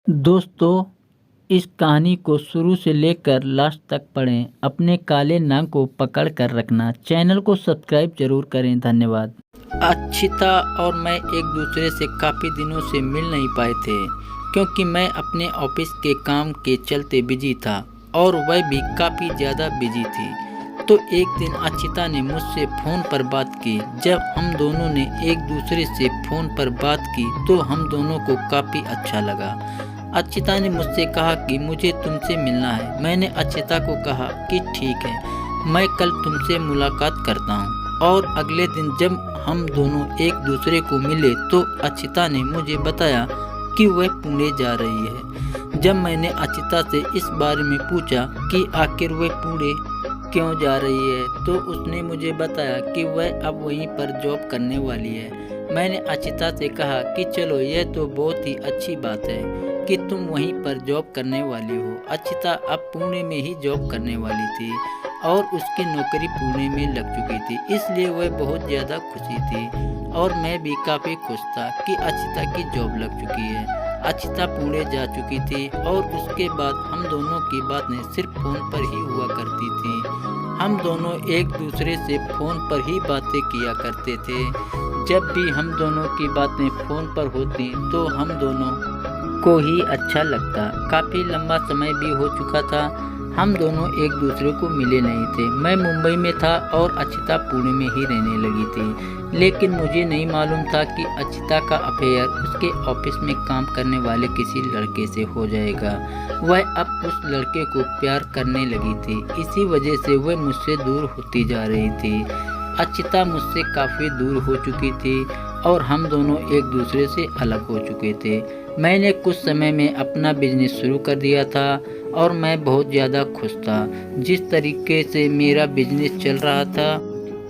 दोस्तों, इस कहानी को शुरू से लेकर लास्ट तक पढ़ें। अपने काले नाग को पकड़ कर रखना। चैनल को सब्सक्राइब जरूर करें। धन्यवाद। अक्षिता और मैं एक दूसरे से काफ़ी दिनों से मिल नहीं पाए थे, क्योंकि मैं अपने ऑफिस के काम के चलते बिजी था और वह भी काफ़ी ज़्यादा बिजी थी। तो एक दिन अक्षिता ने मुझसे फ़ोन पर बात की। जब हम दोनों ने एक दूसरे से फ़ोन पर बात की तो हम दोनों को काफ़ी अच्छा लगा। अक्षिता ने मुझसे कहा कि मुझे तुमसे मिलना है। मैंने अक्षिता को कहा कि ठीक है, मैं कल तुमसे मुलाकात करता हूँ। और अगले दिन जब हम दोनों एक दूसरे को मिले तो अक्षिता ने मुझे बताया कि वह पुणे जा रही है। जब मैंने अक्षिता से इस बारे में पूछा कि आखिर वह पुणे क्यों जा रही है, तो उसने मुझे बताया कि वह अब वहीं पर जॉब करने वाली है। मैंने अक्षिता से कहा कि चलो, यह तो बहुत ही अच्छी बात है कि तुम वहीं पर जॉब करने वाली हो। अक्षिता अब पुणे में ही जॉब करने वाली थी और उसकी नौकरी पुणे में लग चुकी थी, इसलिए वह बहुत ज़्यादा खुशी थी और मैं भी काफ़ी खुश था कि अक्षिता की जॉब लग चुकी है। अक्षिता पुणे जा चुकी थी और उसके बाद हम दोनों की बातें सिर्फ फ़ोन पर ही हुआ करती थी। हम दोनों एक दूसरे से फ़ोन पर ही बातें किया करते थे। जब भी हम दोनों की बातें फ़ोन पर होती तो हम दोनों को ही अच्छा लगता। काफ़ी लंबा समय भी हो चुका था, हम दोनों एक दूसरे को मिले नहीं थे। मैं मुंबई में था और अक्षिता पुणे में ही रहने लगी थी, लेकिन मुझे नहीं मालूम था कि अक्षिता का अफेयर उसके ऑफिस में काम करने वाले किसी लड़के से हो जाएगा। वह अब उस लड़के को प्यार करने लगी थी, इसी वजह से वह मुझसे दूर होती जा रही थी। अक्षिता मुझसे काफ़ी दूर हो चुकी थी और हम दोनों एक दूसरे से अलग हो चुके थे। मैंने कुछ समय में अपना बिजनेस शुरू कर दिया था और मैं बहुत ज़्यादा खुश था जिस तरीके से मेरा बिजनेस चल रहा था,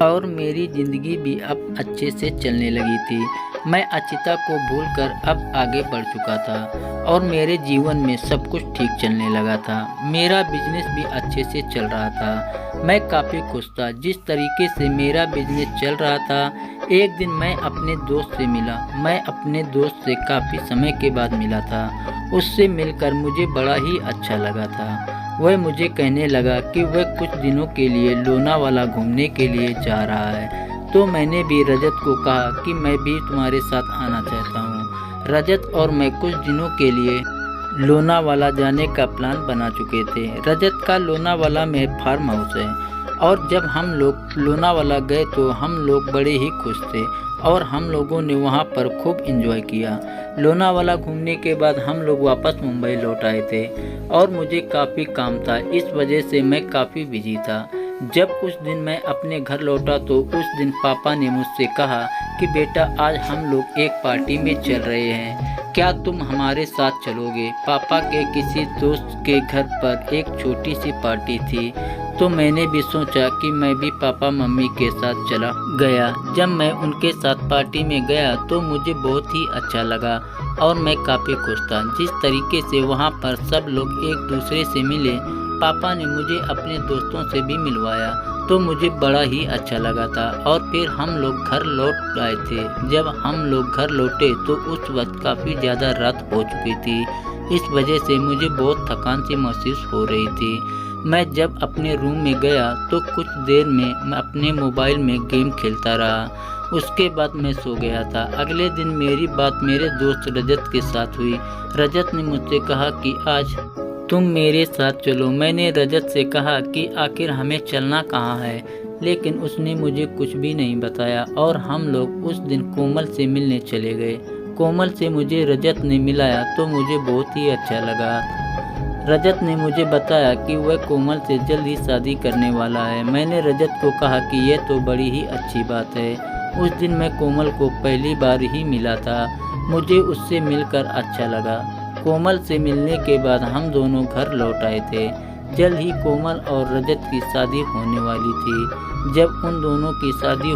और मेरी ज़िंदगी भी अब अच्छे से चलने लगी थी। मैं अक्षिता को भूलकर अब आगे बढ़ चुका था और मेरे जीवन में सब कुछ ठीक चलने लगा था। मेरा बिजनेस भी अच्छे से चल रहा था, मैं काफ़ी खुश था जिस तरीके से मेरा बिजनेस चल रहा था। एक दिन मैं अपने दोस्त से मिला। मैं अपने दोस्त से काफ़ी समय के बाद मिला था। उससे मिलकर मुझे बड़ा ही अच्छा लगा था। वह मुझे कहने लगा कि वह कुछ दिनों के लिए लोनावाला घूमने के लिए जा रहा है। तो मैंने भी रजत को कहा कि मैं भी तुम्हारे साथ आना चाहता हूँ। रजत और मैं कुछ दिनों के लिए लोनावाला जाने का प्लान बना चुके थे। रजत का लोनावाला में फार्म हाउस है और जब हम लोग लोनावाला गए तो हम लोग बड़े ही खुश थे और हम लोगों ने वहाँ पर खूब एंजॉय किया। लोनावाला घूमने के बाद हम लोग वापस मुंबई लौट आए थे और मुझे काफ़ी काम था, इस वजह से मैं काफ़ी बिजी था। जब उस दिन मैं अपने घर लौटा तो उस दिन पापा ने मुझसे कहा कि बेटा, आज हम लोग एक पार्टी में चल रहे हैं, क्या तुम हमारे साथ चलोगे? पापा के किसी दोस्त के घर पर एक छोटी सी पार्टी थी, तो मैंने भी सोचा कि मैं भी पापा मम्मी के साथ चला गया। जब मैं उनके साथ पार्टी में गया तो मुझे बहुत ही अच्छा लगा और मैं काफ़ी खुश था जिस तरीके से वहाँ पर सब लोग एक दूसरे से मिले। पापा ने मुझे अपने दोस्तों से भी मिलवाया तो मुझे बड़ा ही अच्छा लगा था और फिर हम लोग घर लौट आए थे। जब हम लोग घर लौटे तो उस वक्त काफ़ी ज़्यादा रात हो चुकी थी, इस वजह से मुझे बहुत थकान सी महसूस हो रही थी। मैं जब अपने रूम में गया तो कुछ देर में मैं अपने मोबाइल में गेम खेलता रहा, उसके बाद मैं सो गया था। अगले दिन मेरी बात मेरे दोस्त रजत के साथ हुई। रजत ने मुझसे कहा कि आज तुम मेरे साथ चलो। मैंने रजत से कहा कि आखिर हमें चलना कहाँ है, लेकिन उसने मुझे कुछ भी नहीं बताया और हम लोग उस दिन कोमल से मिलने चले गए। कोमल से मुझे रजत ने मिलाया तो मुझे बहुत ही अच्छा लगा। रजत ने मुझे बताया कि वह कोमल से जल्द ही शादी करने वाला है। मैंने रजत को कहा कि यह तो बड़ी ही अच्छी बात है। उस दिन मैं कोमल को पहली बार ही मिला था, मुझे उससे मिलकर अच्छा लगा। कोमल से मिलने के बाद हम दोनों घर लौट आए थे। जल्द ही कोमल और रजत की शादी होने वाली थी। जब उन दोनों की शादी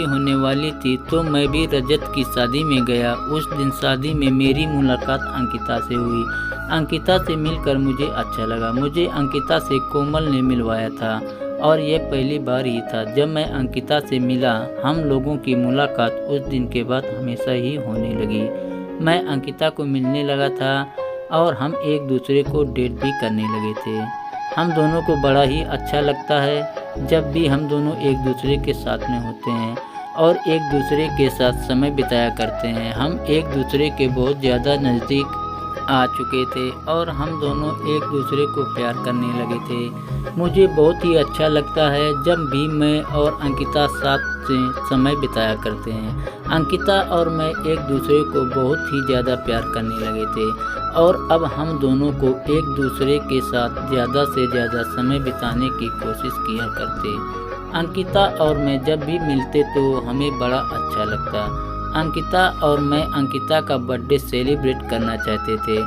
होने वाली थी तो मैं भी रजत की शादी में गया। उस दिन शादी में मेरी मुलाकात अंकिता से हुई। अंकिता से मिलकर मुझे अच्छा लगा। मुझे अंकिता से कोमल ने मिलवाया था और यह पहली बार ही था जब मैं अंकिता से मिला। हम लोगों की मुलाकात उस दिन के बाद हमेशा ही होने लगी। मैं अंकिता को मिलने लगा था और हम एक दूसरे को डेट भी करने लगे थे। हम दोनों को बड़ा ही अच्छा लगता है जब भी हम दोनों एक दूसरे के साथ में होते हैं और एक दूसरे के साथ समय बिताया करते हैं। हम एक दूसरे के बहुत ज़्यादा नज़दीक आ चुके थे और हम दोनों एक दूसरे को प्यार करने लगे थे। मुझे बहुत ही अच्छा लगता है जब भी मैं और अंकिता साथ से समय बिताया करते हैं। अंकिता और मैं एक दूसरे को बहुत ही ज़्यादा प्यार करने लगे थे और अब हम दोनों को एक दूसरे के साथ ज़्यादा से ज़्यादा समय बिताने की कोशिश किया करते। अंकिता और मैं जब भी मिलते तो हमें बड़ा अच्छा लगता। अंकिता और मैं अंकिता का बर्थडे सेलिब्रेट करना चाहते थे।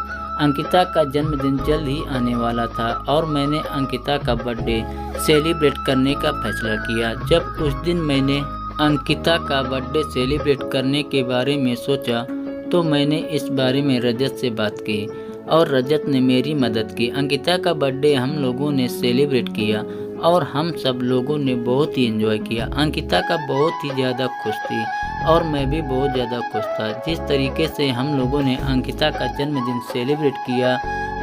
अंकिता का जन्मदिन जल्द ही आने वाला था और मैंने अंकिता का बर्थडे सेलिब्रेट करने का फैसला किया। जब उस दिन मैंने अंकिता का बर्थडे सेलिब्रेट करने के बारे में सोचा तो मैंने इस बारे में रजत से बात की और रजत ने मेरी मदद की। अंकिता का बर्थडे हम लोगों ने सेलिब्रेट किया और हम सब लोगों ने बहुत ही एंजॉय किया। अंकिता का बहुत ही ज़्यादा खुश थी और मैं भी बहुत ज़्यादा खुश था। जिस तरीके से हम लोगों ने अंकिता का जन्मदिन सेलिब्रेट किया,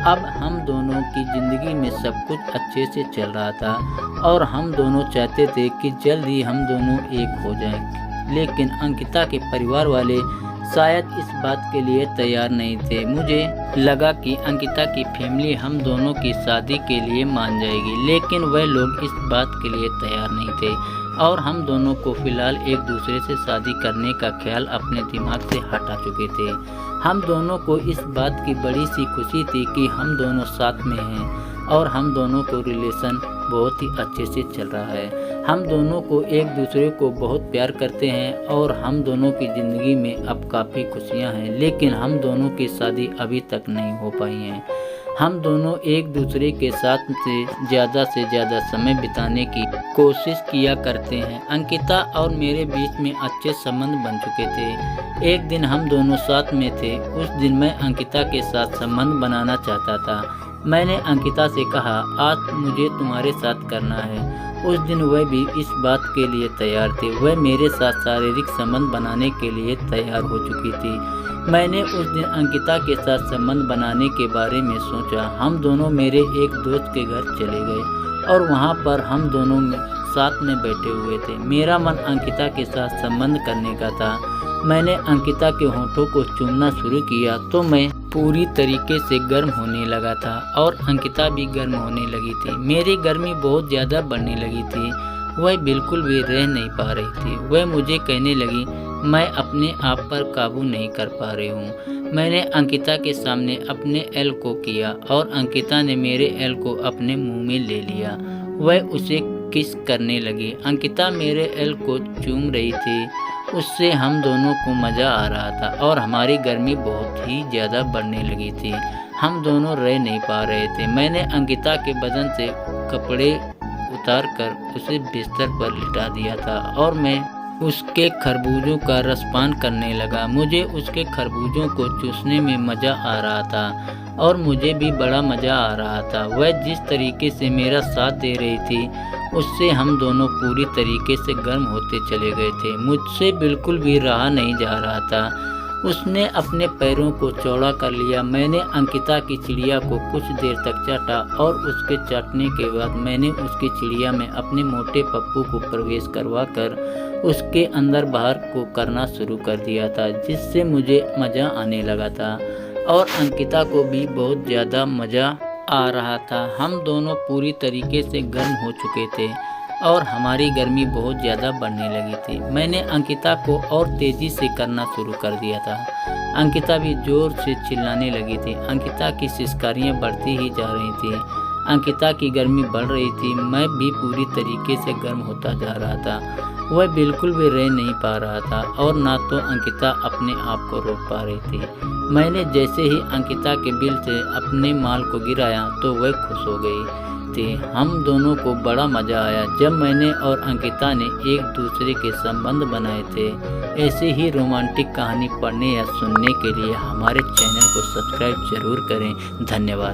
अब हम दोनों की ज़िंदगी में सब कुछ अच्छे से चल रहा था और हम दोनों चाहते थे कि जल्द ही हम दोनों एक हो जाएं। लेकिन अंकिता के परिवार वाले शायद इस बात के लिए तैयार नहीं थे। मुझे लगा कि अंकिता की फैमिली हम दोनों की शादी के लिए मान जाएगी, लेकिन वह लोग इस बात के लिए तैयार नहीं थे और हम दोनों को फिलहाल एक दूसरे से शादी करने का ख्याल अपने दिमाग से हटा चुके थे। हम दोनों को इस बात की बड़ी सी खुशी थी कि हम दोनों साथ में हैं और हम दोनों को रिलेशन बहुत ही अच्छे से चल रहा है। हम दोनों को एक दूसरे को बहुत प्यार करते हैं और हम दोनों की ज़िंदगी में अब काफ़ी खुशियां हैं, लेकिन हम दोनों की शादी अभी तक नहीं हो पाई है। हम दोनों एक दूसरे के साथ से ज़्यादा समय बिताने की कोशिश किया करते हैं। अंकिता और मेरे बीच में अच्छे संबंध बन चुके थे। एक दिन हम दोनों साथ में थे। उस दिन मैं अंकिता के साथ संबंध बनाना चाहता था। मैंने अंकिता से कहा, आज मुझे तुम्हारे साथ करना है। उस दिन वह भी इस बात के लिए तैयार थे। वह मेरे साथ शारीरिक संबंध बनाने के लिए तैयार हो चुकी थी। मैंने उस दिन अंकिता के साथ संबंध बनाने के बारे में सोचा। हम दोनों मेरे एक दोस्त के घर चले गए और वहां पर हम दोनों साथ में बैठे हुए थे। मेरा मन अंकिता के साथ संबंध करने का था। मैंने अंकिता के होठों को चूमना शुरू किया तो मैं पूरी तरीके से गर्म होने लगा था और अंकिता भी गर्म होने लगी थी। मेरी गर्मी बहुत ज़्यादा बढ़ने लगी थी। वह बिल्कुल भी रह नहीं पा रही थी। वह मुझे कहने लगी, मैं अपने आप पर काबू नहीं कर पा रही हूँ। मैंने अंकिता के सामने अपने एल को किया और अंकिता ने मेरे एल को अपने मुंह में ले लिया। वह उसे किस करने लगी। अंकिता मेरे एल को चूम रही थी। उससे हम दोनों को मज़ा आ रहा था और हमारी गर्मी बहुत ही ज़्यादा बढ़ने लगी थी। हम दोनों रह नहीं पा रहे थे। मैंने अंकिता के बदन से कपड़े उतार कर उसे बिस्तर पर लिटा दिया था और मैं उसके खरबूजों का रसपान करने लगा। मुझे उसके खरबूजों को चूसने में मज़ा आ रहा था और मुझे भी बड़ा मज़ा आ रहा था। वह जिस तरीके से मेरा साथ दे रही थी उससे हम दोनों पूरी तरीके से गर्म होते चले गए थे। मुझसे बिल्कुल भी रहा नहीं जा रहा था। उसने अपने पैरों को चौड़ा कर लिया। मैंने अंकिता की चिड़िया को कुछ देर तक चाटा और उसके चाटने के बाद मैंने उसकी चिड़िया में अपने मोटे पप्पू को प्रवेश करवा कर उसके अंदर बाहर को करना शुरू कर दिया था, जिससे मुझे मज़ा आने लगा था और अंकिता को भी बहुत ज़्यादा मज़ा आ रहा था। हम दोनों पूरी तरीके से गर्म हो चुके थे और हमारी गर्मी बहुत ज़्यादा बढ़ने लगी थी। मैंने अंकिता को और तेज़ी से करना शुरू कर दिया था। अंकिता भी ज़ोर से चिल्लाने लगी थी। अंकिता की सिसकारियाँ बढ़ती ही जा रही थी। अंकिता की गर्मी बढ़ रही थी। मैं भी पूरी तरीके से गर्म होता जा रहा था। वह बिल्कुल भी रह नहीं पा रहा था और ना तो अंकिता अपने आप को रोक पा रही थी। मैंने जैसे ही अंकिता के बिल से अपने माल को गिराया तो वह खुश हो गई थी। हम दोनों को बड़ा मज़ा आया जब मैंने और अंकिता ने एक दूसरे के संबंध बनाए थे। ऐसे ही रोमांटिक कहानी पढ़ने या सुनने के लिए हमारे चैनल को सब्सक्राइब जरूर करें। धन्यवाद।